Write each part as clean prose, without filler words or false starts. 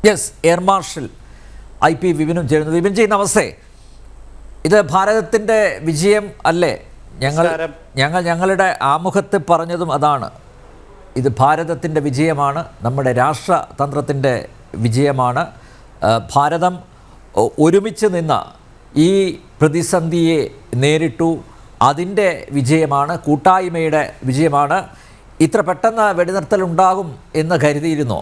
Yes, air marshal IP വിപിനും ചേരുന്നു. വിപിൻജി, നമസ്തേ. ഇത് ഭാരതത്തിൻ്റെ വിജയം അല്ലേ? ഞങ്ങളുടെ ആമുഖത്ത് പറഞ്ഞതും അതാണ്. ഇത് ഭാരതത്തിൻ്റെ വിജയമാണ്, നമ്മുടെ രാഷ്ട്രതന്ത്രത്തിൻ്റെ വിജയമാണ്. ഭാരതം ഒരുമിച്ച് നിന്ന ഈ പ്രതിസന്ധിയെ നേരിട്ടു, അതിൻ്റെ വിജയമാണ്, കൂട്ടായ്മയുടെ വിജയമാണ്. ഇത്ര പെട്ടെന്ന് വെടിനിർത്തലുണ്ടാകും എന്ന് കരുതിയിരുന്നോ?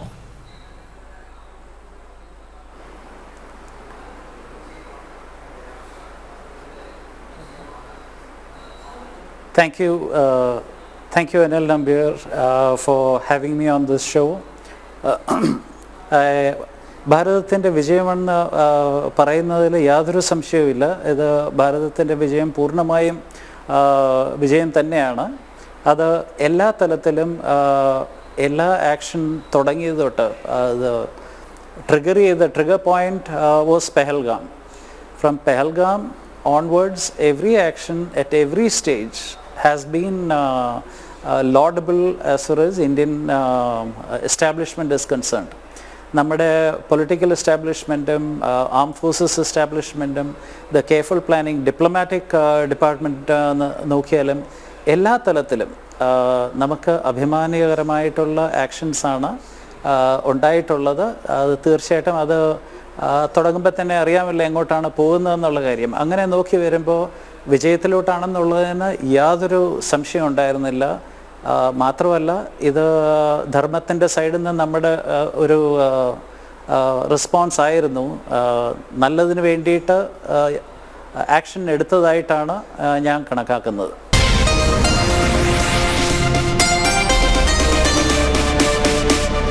Thank you, Anil Nambiyar, for having me on this show. ഭാരതത്തിൻ്റെ വിജയമെന്ന് പറയുന്നതിൽ യാതൊരു സംശയവുമില്ല. ഇത് ഭാരതത്തിൻ്റെ വിജയം പൂർണ്ണമായും വിജയം തന്നെയാണ്. അത് എല്ലാ തലത്തിലും എല്ലാ ആക്ഷൻ തുടങ്ങിയത് തൊട്ട് അത് trigger point was Pahalgam. From Pahalgam onwards, every action at every stage has been laudable as far as Indian establishment is concerned. നമ്മുടെ പൊളിറ്റിക്കൽ എസ്റ്റാബ്ലിഷ്മെൻറ്റും ആംഡ് ഫോഴ്സസ് എസ്റ്റാബ്ലിഷ്മെൻറ്റും the careful planning diplomatic department നോക്കിയാലും എല്ലാ തലത്തിലും നമുക്ക് അഭിമാനകരമായിട്ടുള്ള ആക്ഷൻസാണ് ഉണ്ടായിട്ടുള്ളത്. അത് തീർച്ചയായിട്ടും അത് തുടങ്ങുമ്പോൾ തന്നെ അറിയാമല്ലോ എങ്ങോട്ടാണ് പോകുന്നതെന്നുള്ള കാര്യം. അങ്ങനെ നോക്കി വരുമ്പോൾ വിജയത്തിലോട്ടാണെന്നുള്ളതിന് യാതൊരു സംശയം ഉണ്ടായിരുന്നില്ല. മാത്രമല്ല, ഇത് ധർമ്മത്തിൻ്റെ സൈഡിൽ നിന്ന് നമ്മുടെ ഒരു റെസ്പോൺസ് ആയിരുന്നു. നല്ലതിന് വേണ്ടിയിട്ട് ആക്ഷൻ എടുത്തതായിട്ടാണ് ഞാൻ കണക്കാക്കുന്നത്.